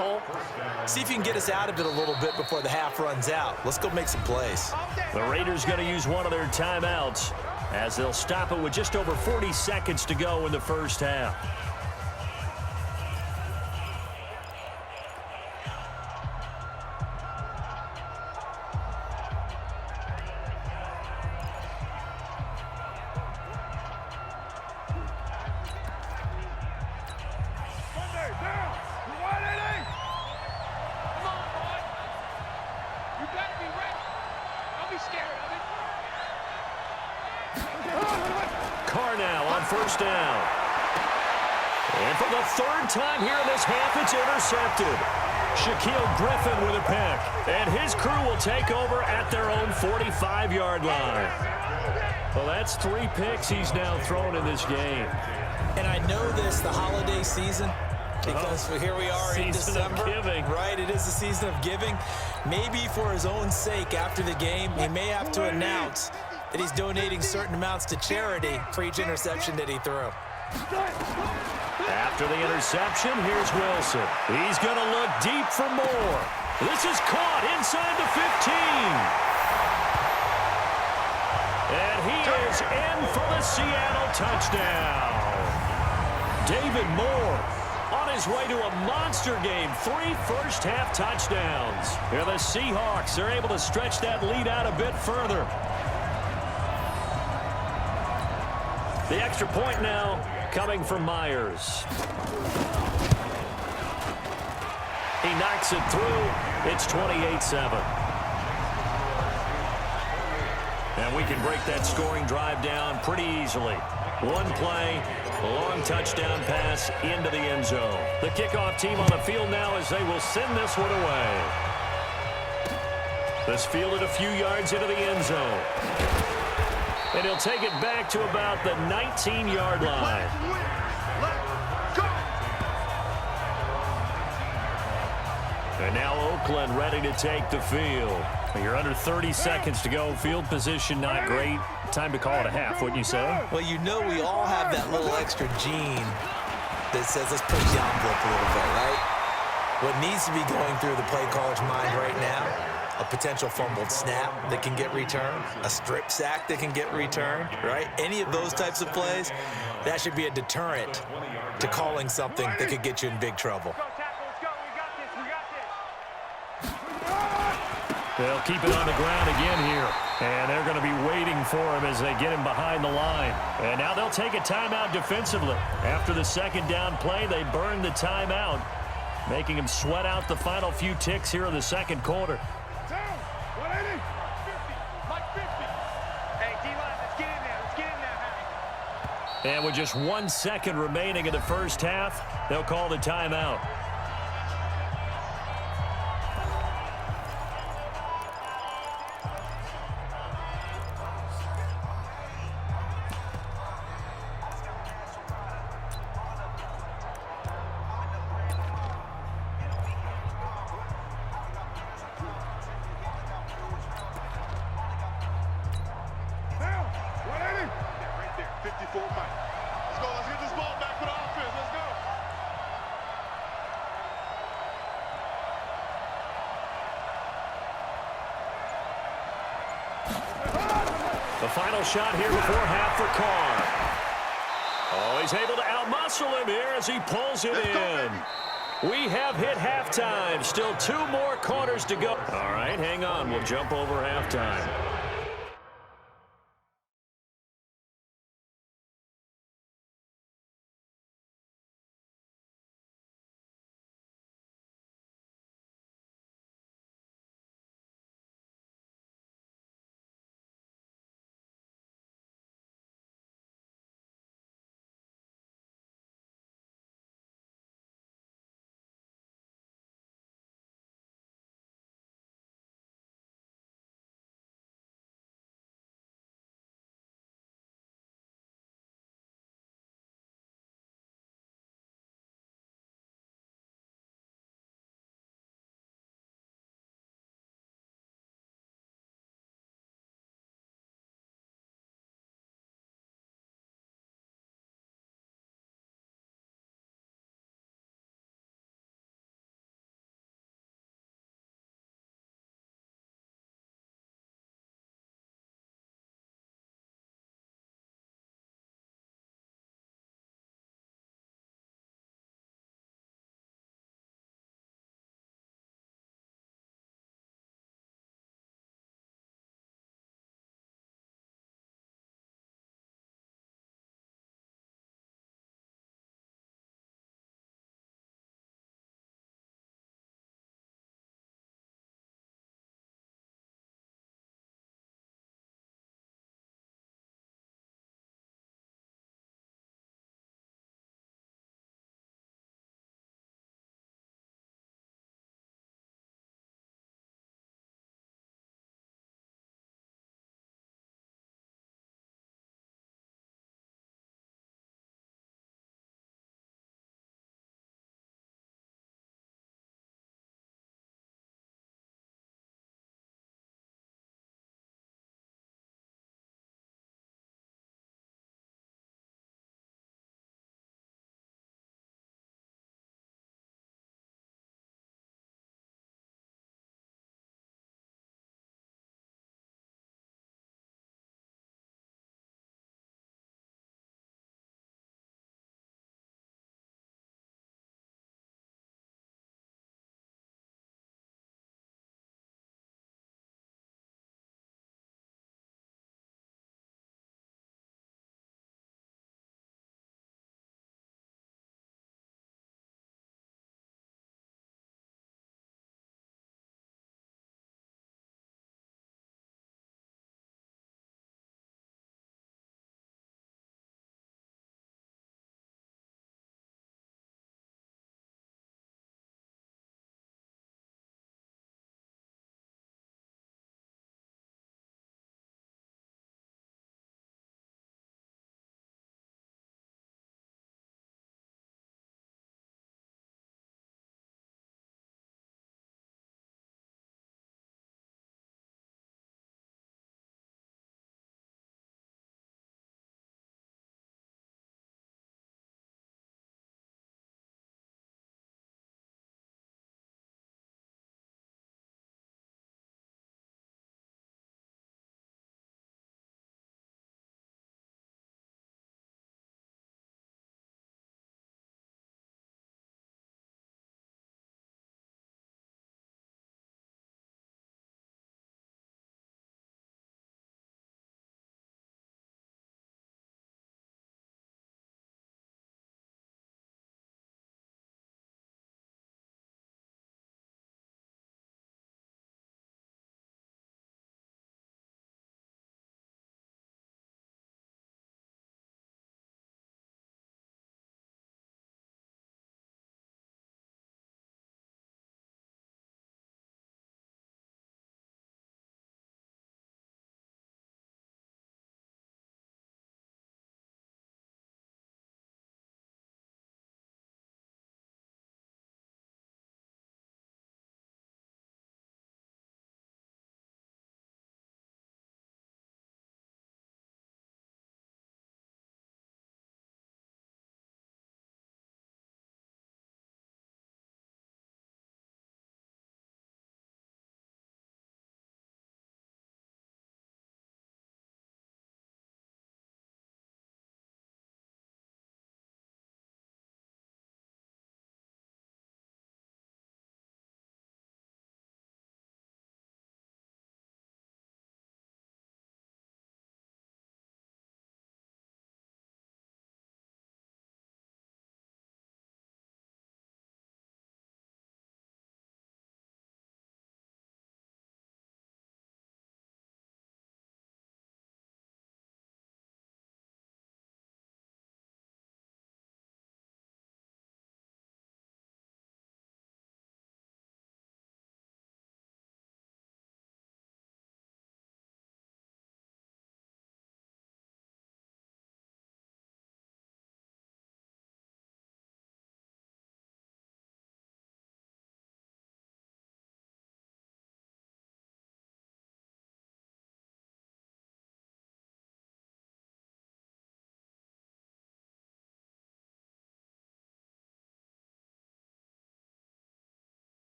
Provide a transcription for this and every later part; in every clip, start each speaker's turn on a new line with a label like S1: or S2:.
S1: hole. See if you can get us out of it a little bit before the half runs out. Let's go make some plays.
S2: The Raiders going to use one of their timeouts as they'll stop it with just over 40 seconds to go in the first half. First down. And for the third time here in this half, it's intercepted. Shaquille Griffin with a pick. And his crew will take over at their own 45-yard line. Well, that's 3 picks he's now thrown in this game.
S1: And I know this, the holiday season, because here we are in December.
S2: Giving.
S1: Right, it is the season of giving. Maybe for his own sake after the game, he may have to announce that he's donating certain amounts to charity for each interception that he threw.
S2: After the interception, here's Wilson. He's going to look deep for more. This is caught inside the 15. And he is in for the Seattle touchdown. David Moore on his way to a monster game. 3 first-half touchdowns. Here the Seahawks are able to stretch that lead out a bit further. The extra point now coming from Myers. He knocks it through. It's 28-7. And we can break that scoring drive down pretty easily. One play, a long touchdown pass into the end zone. The kickoff team on the field now as they will send this one away. This fielded a few yards into the end zone. And he'll take it back to about the 19-yard line. And now Oakland ready to take the field. You're under 30 seconds to go. Field position not great. Time to call it a half, wouldn't you say?
S1: Well, you know we all have that little extra gene that says let's push the envelope a little bit, right? What needs to be going through the play caller's mind right now, a potential fumbled snap that can get returned, a strip sack that can get returned, right? Any of those types of plays, that should be a deterrent to calling something that could get you in big trouble.
S2: They'll keep it on the ground again here. And they're going to be waiting for him as they get him behind the line. And now they'll take a timeout defensively. After the second down play, they burn the timeout, making him sweat out the final few ticks here in the second quarter. And with just 1 second remaining in the first half, they'll call the timeout. The final shot here before half for Carr. Oh, he's able to outmuscle him here as he pulls it in. We have hit halftime. Still 2 more quarters to go. All right, hang on. We'll jump over halftime.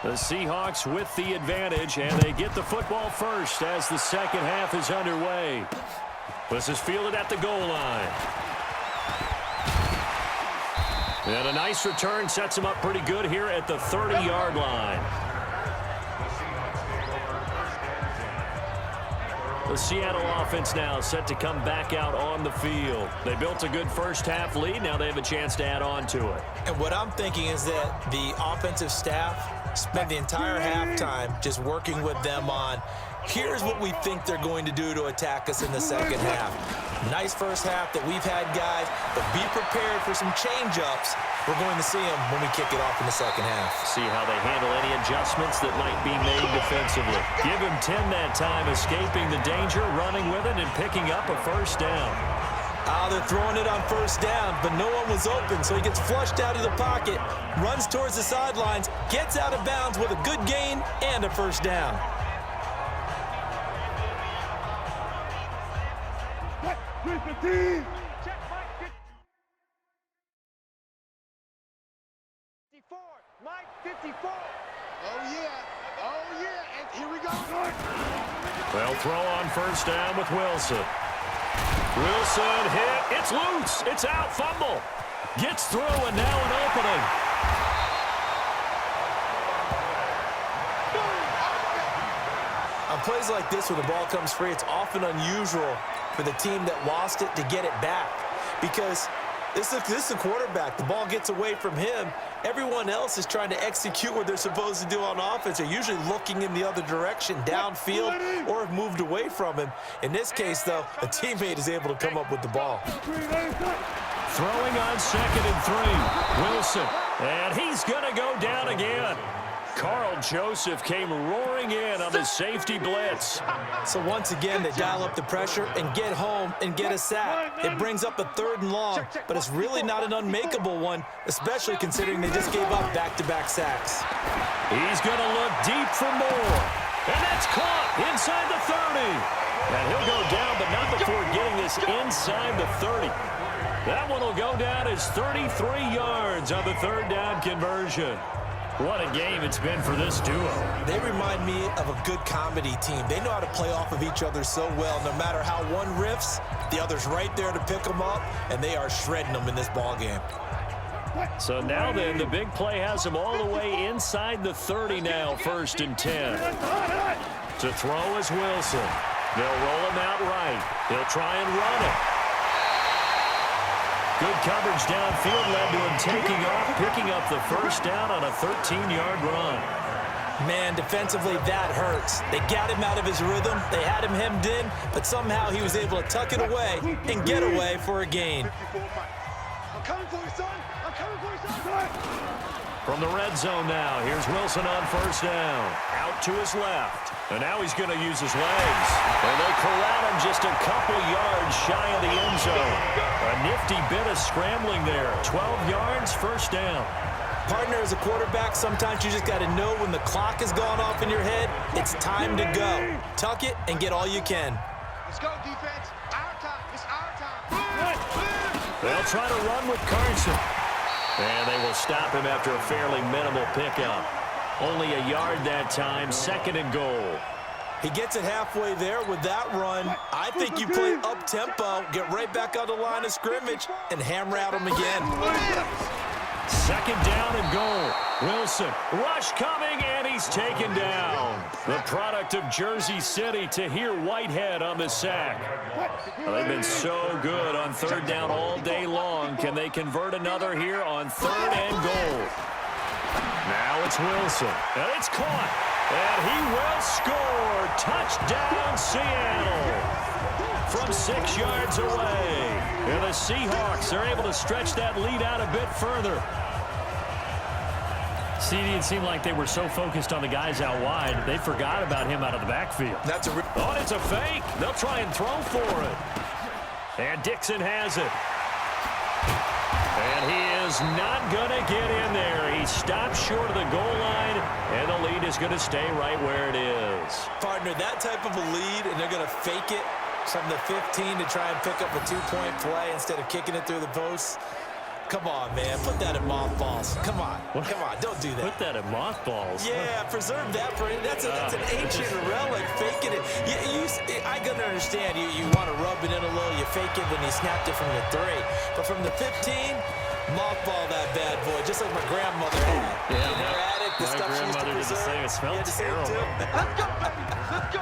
S2: The Seahawks with the advantage, and they get the football first as the second half is underway. This is fielded at the goal line. And a nice return sets him up pretty good here at the 30-yard line. The Seattle offense now set to come back out on the field. They built a good first-half lead. Now they have a chance to add on to it.
S1: And what I'm thinking is that the offensive staff spent the entire halftime just working with them on, here's what we think they're going to do to attack us in the second half. Nice first half that we've had, guys, but be prepared for some change-ups. We're going to see them when we kick it off in the second half.
S2: See how they handle any adjustments that might be made defensively. Give him 10 that time, escaping the danger, running with it, and picking up a first down.
S1: They're throwing it on first down, but no one was open, so he gets flushed out of the pocket, runs towards the sidelines, gets out of bounds with a good gain and a first down.
S3: Mike 54. Oh, yeah, and here we go.
S2: They'll throw on first down with Wilson. Wilson hit. It's loose. It's out. Fumble. Gets through, and now an opening.
S1: On plays like this, when the ball comes free, it's often unusual for the team that lost it to get it back, because this is the quarterback. The ball gets away from him. Everyone else is trying to execute what they're supposed to do on offense. They're usually looking in the other direction, downfield, or have moved away from him. In this case, though, a teammate is able to come up with the ball.
S2: Throwing on second and 3. Wilson. And he's going to go down again. Carl Joseph came roaring in on the safety blitz.
S1: So once again, they dial up the pressure and get home and get a sack. It brings up a 3rd and long, but it's really not an unmakeable one, especially considering they just gave up back-to-back sacks.
S2: He's going to look deep for more. And that's caught inside the 30. And he'll go down, but not before getting this inside the 30. That one will go down as 33 yards on the 3rd down conversion. What a game it's been for this duo.
S1: They remind me of a good comedy team. They know how to play off of each other so well. No matter how one riffs, the other's right there to pick them up, and they are shredding them in this ballgame.
S2: So now then, the big play has them all the way inside the 30 now, 1st and 10. To throw is Wilson. They'll roll him out right. They'll try and run it. Good coverage downfield led to him taking off, picking up the first down on a 13-yard run.
S1: Man, defensively, that hurts. They got him out of his rhythm. They had him hemmed in, but somehow he was able to tuck it away and get away for a gain.
S3: I'm coming for you, son. I'm coming for you, son.
S2: From the red zone now, here's Wilson on first down. Out to his left. And now he's going to use his legs. And they corral him just a couple yards shy of the end zone. A nifty bit of scrambling there. 12 yards, first down.
S1: Partner, as a quarterback, sometimes you just got to know when the clock has gone off in your head, it's time to go. Tuck it and get all you can.
S3: Let's go, defense. Our time. It's our time.
S2: They'll try to run with Carson. And they will stop him after a fairly minimal pickup. Only a yard that time, 2nd and goal.
S1: He gets it halfway there with that run. I think you play up-tempo, get right back on the line of scrimmage, and hammer at him again.
S2: 2nd down and goal. Wilson, rush coming, and he's taken down. The product of Jersey City, Tahir Whitehead on the sack. Well, they've been so good on 3rd down all day long. Can they convert another here on 3rd and goal? Now it's Wilson, and it's caught, and he will score. Touchdown, Seattle, from 6 yards away. And the Seahawks are able to stretch that lead out a bit further. CD, it seemed like they were so focused on the guys out wide, they forgot about him out of the backfield. Oh, it's a fake. They'll try and throw for it. And Dixon has it. And he is not going to get in there. He stops short of the goal line, and the lead is going to stay right where it is.
S1: Partner, that type of a lead, and they're going to fake it from the 15 to try and pick up a 2-point play instead of kicking it through the posts. Come on, man. Put that in mothballs. Come on. Come on. Don't do that.
S2: Put that in mothballs?
S1: Yeah, preserve that for it. That's an ancient relic. Faking it. I can understand. You want to rub it in a little. You fake it when you snapped it from the 3. But from the 15, mothball that bad boy, just like my grandmother had.
S2: Yeah,
S1: in her attic, the stuff she used to
S2: grandmother did the
S1: preserve.
S2: same. It smelled terrible.
S3: Let's go, baby. Let's go.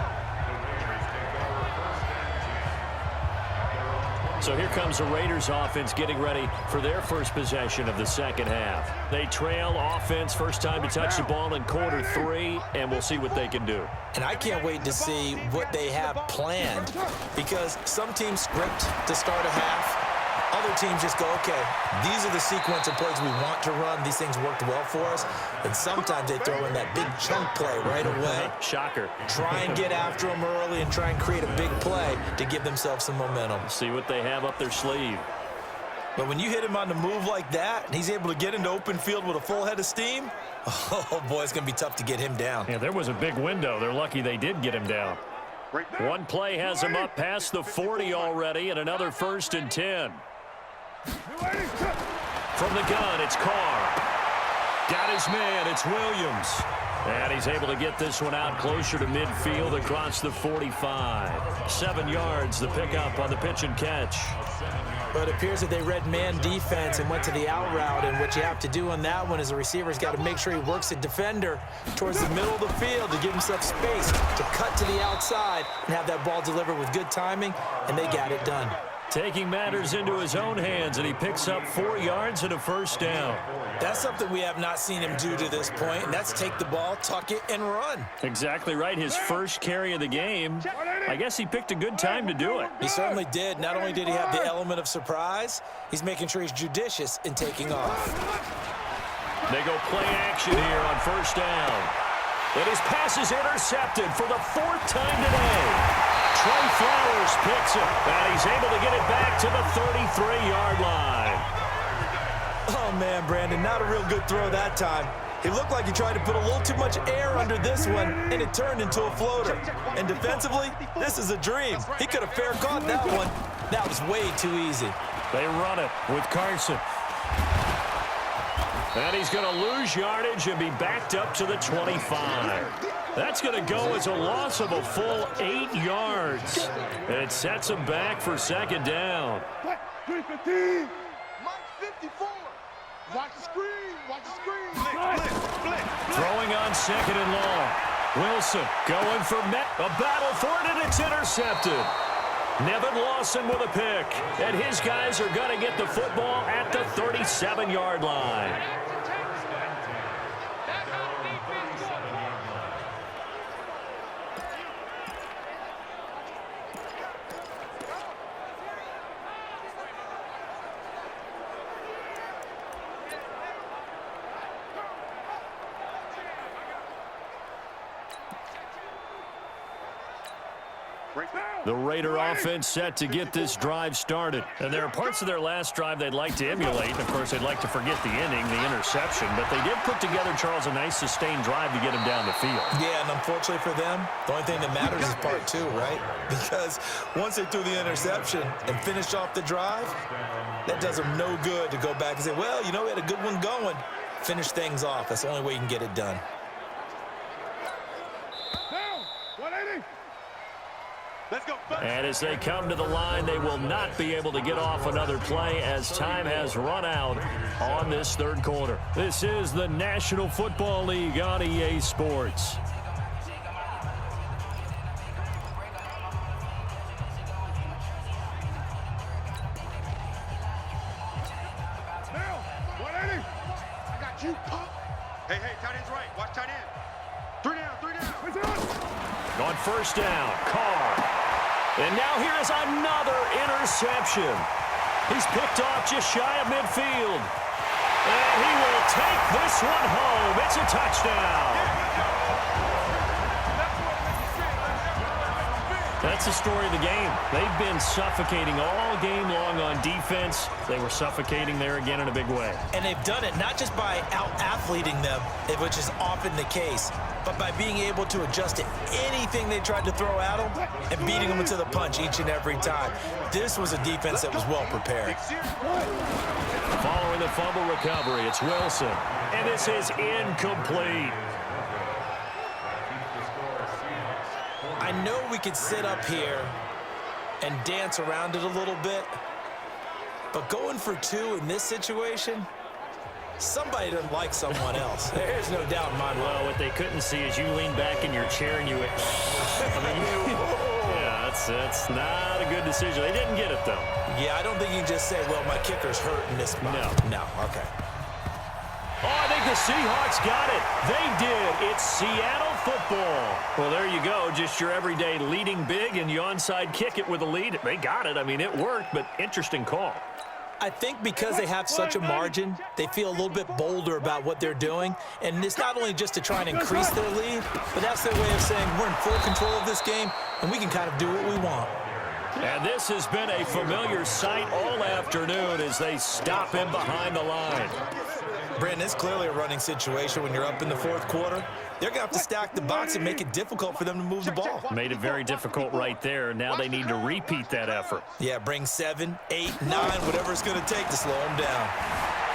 S2: So here comes the Raiders offense getting ready for their first possession of the second half. They trail offense, first time to touch the ball in quarter 3, and we'll see what they can do.
S1: And I can't wait to see what they have planned, because some teams script to start a half. Other teams just go, okay, these are the sequence of plays we want to run. These things worked well for us. And sometimes they throw in that big chunk play right away.
S2: Shocker.
S1: Try and get after them early and try and create a big play to give themselves some momentum.
S2: See what they have up their sleeve.
S1: But when you hit him on the move like that, and he's able to get into open field with a full head of steam, oh, boy, it's going to be tough to get him down.
S2: Yeah, there was a big window. They're lucky they did get him down. One play has him up past the 40 already, and another 1st and 10. From the gun, it's Carr. Got his man, it's Williams. And he's able to get this one out closer to midfield across the 45. 7 yards, the pickup on the pitch and catch.
S1: But it appears that they read man defense and went to the out route, and what you have to do on that one is the receiver's got to make sure he works the defender towards the middle of the field to give himself space to cut to the outside and have that ball delivered with good timing, and they got it done.
S2: Taking matters into his own hands, and he picks up 4 yards and a 1st down.
S1: That's something we have not seen him do to this point, and that's take the ball, tuck it, and run.
S2: Exactly right. His first carry of the game. I guess he picked a good time to do it.
S1: He certainly did. Not only did he have the element of surprise, he's making sure he's judicious in taking off.
S2: They go play action here on 1st down. And his pass is intercepted for the 4th time today. Trey Flowers picks it, and he's able to get it back to the 33-yard line.
S1: Oh, man, Brandon, not a real good throw that time. He looked like he tried to put a little too much air under this one, and it turned into a floater. And defensively, this is a dream. He could have fair caught that one. That was way too easy.
S2: They run it with Carson. And he's going to lose yardage and be backed up to the 25. That's going to go as a loss of a full 8 yards. And it sets him back for 2nd down.
S3: Mike 54. Watch the screen. Watch the screen.
S2: Throwing on 2nd and long. Wilson going for a battle for it, and it's intercepted. Nevin Lawson with a pick. And his guys are going to get the football at the 37-yard line. The Raider offense set to get this drive started. And there are parts of their last drive they'd like to emulate. And, of course, they'd like to forget the ending, the interception. But they did put together, Charles, a nice sustained drive to get him down the field.
S1: Yeah, and unfortunately for them, the only thing that matters is part 2, right? Because once they threw the interception and finished off the drive, that does them no good to go back and say, well, you know, we had a good one going. Finish things off. That's the only way you can get it done.
S2: And as they come to the line, they will not be able to get off another play as time has run out on this 3rd quarter. This is the National Football League on EA Sports.
S3: I got you, Pop. Hey, tight end's right. Watch tight end. 3 down.
S2: On 1st down, Carr. And now here is another interception. He's picked off just shy of midfield. And he will take this one home. It's a touchdown. That's the story of the game. They've been suffocating all game long on defense. They were suffocating there again in a big way.
S1: And they've done it not just by out-athleting them, which is often the case, but by being able to adjust to anything they tried to throw at them and beating them into the punch each and every time. This was a defense that was well prepared.
S2: Following the fumble recovery, it's Wilson. And this is incomplete.
S1: I know we could sit up here and dance around it a little bit, but going for 2 in this situation, somebody doesn't like someone else. There's no doubt in my mind.
S2: Well, what they couldn't see is you lean back in your chair and you went, yeah, that's not a good decision. They didn't get it, though.
S1: Yeah, I don't think you can just say, well, my kicker's hurt in this spot. No, okay.
S2: Oh, I think the Seahawks got it. They did. It's Seattle football. Well, there you go. Just your everyday leading big, and you onside kick it with a lead. They got it. I mean, it worked, but interesting call.
S1: I think because they have such a margin, they feel a little bit bolder about what they're doing. And it's not only just to try and increase their lead, but that's their way of saying we're in full control of this game, and we can kind of do what we want.
S2: And this has been a familiar sight all afternoon as they stop him behind the line.
S1: Brandon, it's clearly a running situation when you're up in the fourth quarter. They're going to have to stack the box and make it difficult for them to move the ball.
S2: Made it very difficult right there. Now they need to repeat that effort.
S1: Yeah, bring 7, 8, 9, whatever it's going to take to slow them down.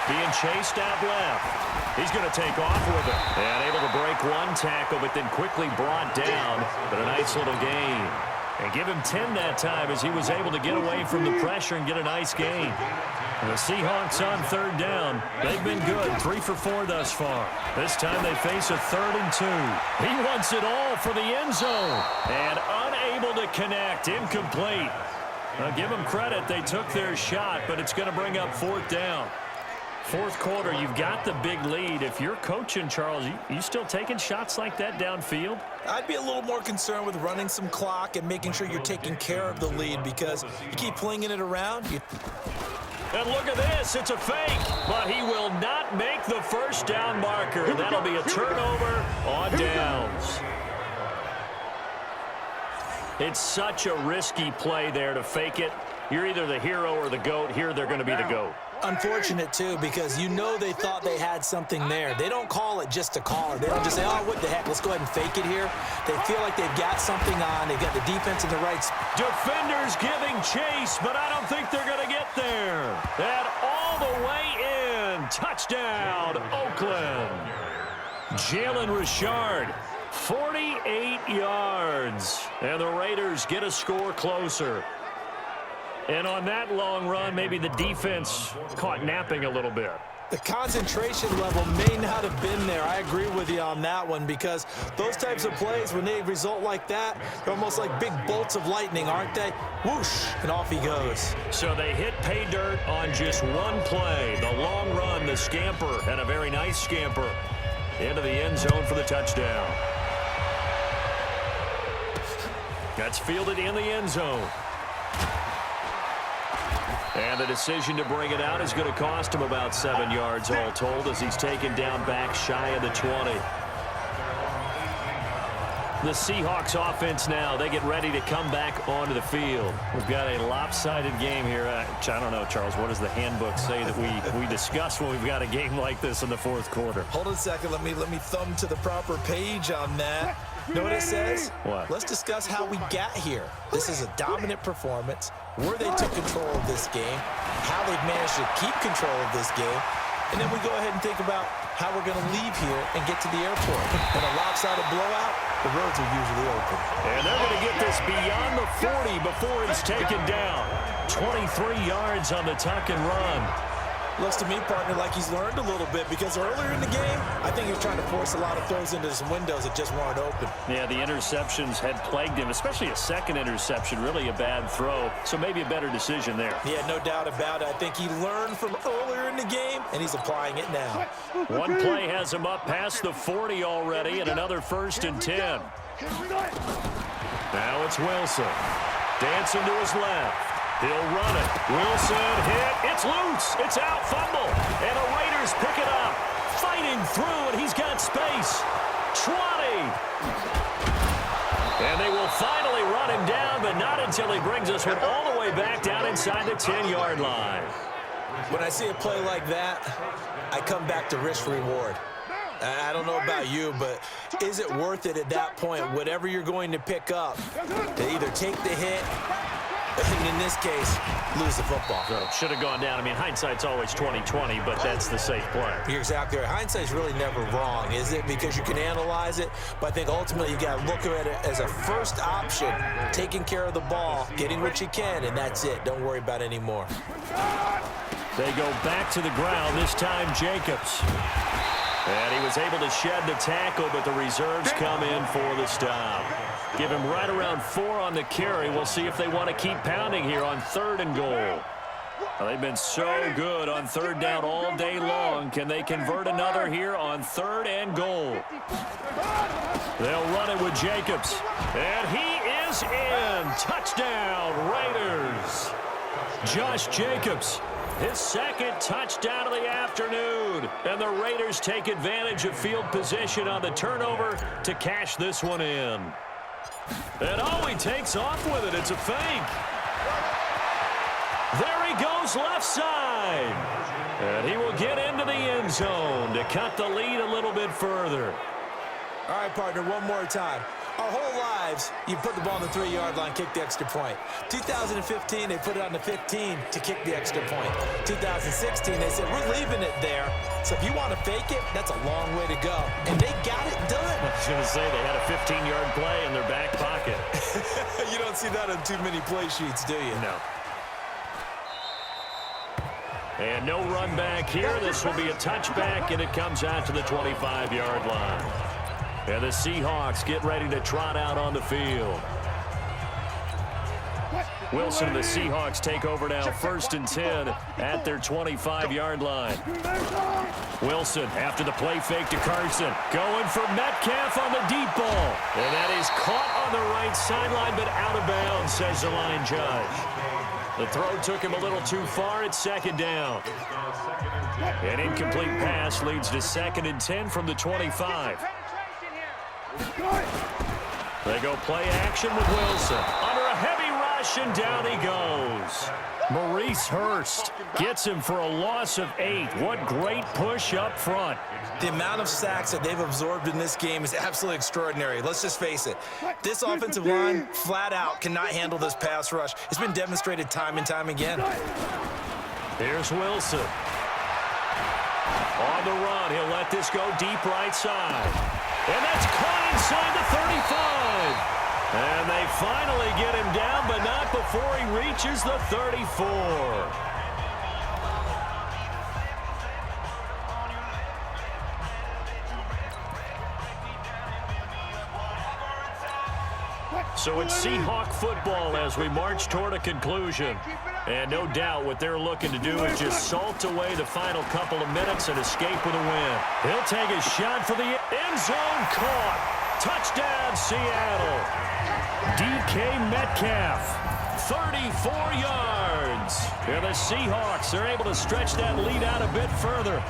S2: Being chased out left. He's going to take off with it. And able to break one tackle, but then quickly brought down. But a nice little gain. And give him 10 that time as he was able to get away from the pressure and get a nice gain. And the Seahawks on third down. They've been good, 3 for 4 thus far. This time they face a 3rd and 2. He wants it all for the end zone. And unable to connect, incomplete. Now give them credit, they took their shot, but it's going to bring up 4th down. Fourth quarter, you've got the big lead. If you're coaching, Charles, you still taking shots like that downfield?
S1: I'd be a little more concerned with running some clock and making sure you're taking care of the lead, because you keep flinging it around.
S2: And look at this, it's a fake, but he will not make the first down marker. That'll be a turnover on downs. It's such a risky play there to fake it. You're either the hero or the GOAT. Here they're going to be the GOAT.
S1: Unfortunate, too, because you know they thought they had something there. They don't call it just to call it. They don't just say, oh, what the heck, let's go ahead and fake it here. They feel like they've got something on. They've got the defense in the right spot.
S2: Defenders giving chase, but I don't think they're going to get there. And all the way in. Touchdown, Oakland. Jalen Richard, 48 yards. And the Raiders get a score closer. And on that long run, maybe the defense caught napping a little bit.
S1: The concentration level may not have been there. I agree with you on that one, because those types of plays, when they result like that, they're almost like big bolts of lightning, aren't they? Whoosh, and off he goes.
S2: So they hit pay dirt on just one play. The long run, the scamper, and a very nice scamper into the end zone for the touchdown. That's fielded in the end zone. And the decision to bring it out is going to cost him about 7 yards all told, as he's taken down back shy of the 20. The Seahawks offense now, they get ready to come back onto the field. We've got a lopsided game here. I don't know, Charles, what does the handbook say that we discuss when we've got a game like this in the fourth quarter?
S1: Hold on a second. Let me thumb to the proper page on that. Know what it says?
S2: What?
S1: Let's discuss how we got here. This is a dominant performance, where they took control of this game, how they've managed to keep control of this game, and then we go ahead and think about how we're going to leave here and get to the airport. In a lopsided blowout, the roads are usually open.
S2: And they're going to get this beyond the 40 before he's taken down. 23 yards on the tuck and run.
S1: Looks to me, partner, like he's learned a little bit, because earlier in the game, I think he was trying to force a lot of throws into some windows that just weren't open.
S2: Yeah, the interceptions had plagued him, especially a second interception, really a bad throw. So maybe a better decision there.
S1: Yeah, no doubt about it. I think he learned from earlier in the game, and he's applying it now.
S2: One play has him up past the 40 already, and another 1st and 10. Now it's Wilson. Dancing to his left. He'll run it. Wilson hit. It's loose. It's out. Fumble. And the Raiders pick it up. Fighting through, and he's got space. 20. And they will finally run him down, but not until he brings us one all the way back down inside the 10-yard line.
S1: When I see a play like that, I come back to risk-reward. I don't know about you, but is it worth it at that point, whatever you're going to pick up, to either take the hit, and in this case, lose the football.
S2: So should have gone down. I mean, hindsight's always 20/20, but that's the safe play.
S1: You're exactly right. Hindsight's really never wrong, is it? Because you can analyze it, but I think ultimately you got to look at it as a first option, taking care of the ball, getting what you can, and that's it. Don't worry about any more.
S2: They go back to the ground, this time Jacobs. And he was able to shed the tackle, but the reserves come in for the stop. Give him right around 4 on the carry. We'll see if they want to keep pounding here on 3rd and goal. Well, they've been so good on 3rd down all day long. Can they convert another here on 3rd and goal? They'll run it with Jacobs. And he is in. Touchdown, Raiders. Josh Jacobs, his 2nd touchdown of the afternoon. And the Raiders take advantage of field position on the turnover to cash this one in. And oh, he takes off with it. It's a fake. There he goes left side. And he will get into the end zone to cut the lead a little bit further.
S1: All right, partner, one more time. Our whole lives, you put the ball on the 3-yard line, kick the extra point. 2015, they put it on the 15 to kick the extra point. 2016, they said, we're leaving it there. So if you want to fake it, that's a long way to go. And they got it done.
S2: I was going to say, they had a 15-yard play in their back pocket.
S1: You don't see that on too many play sheets, do you?
S2: No. And no run back here. This will be a touchback, and it comes out to the 25-yard line. And the Seahawks get ready to trot out on the field. Wilson and the Seahawks take over now, 1st and 10 at their 25-yard line. Wilson, after the play fake to Carson, going for Metcalf on the deep ball. And that is caught on the right sideline, but out of bounds, says the line judge. The throw took him a little too far. It's 2nd down. An incomplete pass leads to 2nd and 10 from the 25. They go play action with Wilson. Under a heavy rush, and down he goes. Maurice Hurst gets him for a loss of 8. What great push up front.
S1: The amount of sacks that they've absorbed in this game is absolutely extraordinary. Let's just face it. This offensive line, flat out, cannot handle this pass rush. It's been demonstrated time and time again.
S2: Here's Wilson. On the run, he'll let this go deep right side. And that's caught inside the 35. And they finally get him down, but not before he reaches the 34. So it's Seahawk football as we march toward a conclusion. And no doubt what they're looking to do is just salt away the final couple of minutes and escape with a win. He'll take a shot for the end zone, caught. Touchdown, Seattle. DK Metcalf, 34 yards. And the Seahawks are able to stretch that lead out a bit further.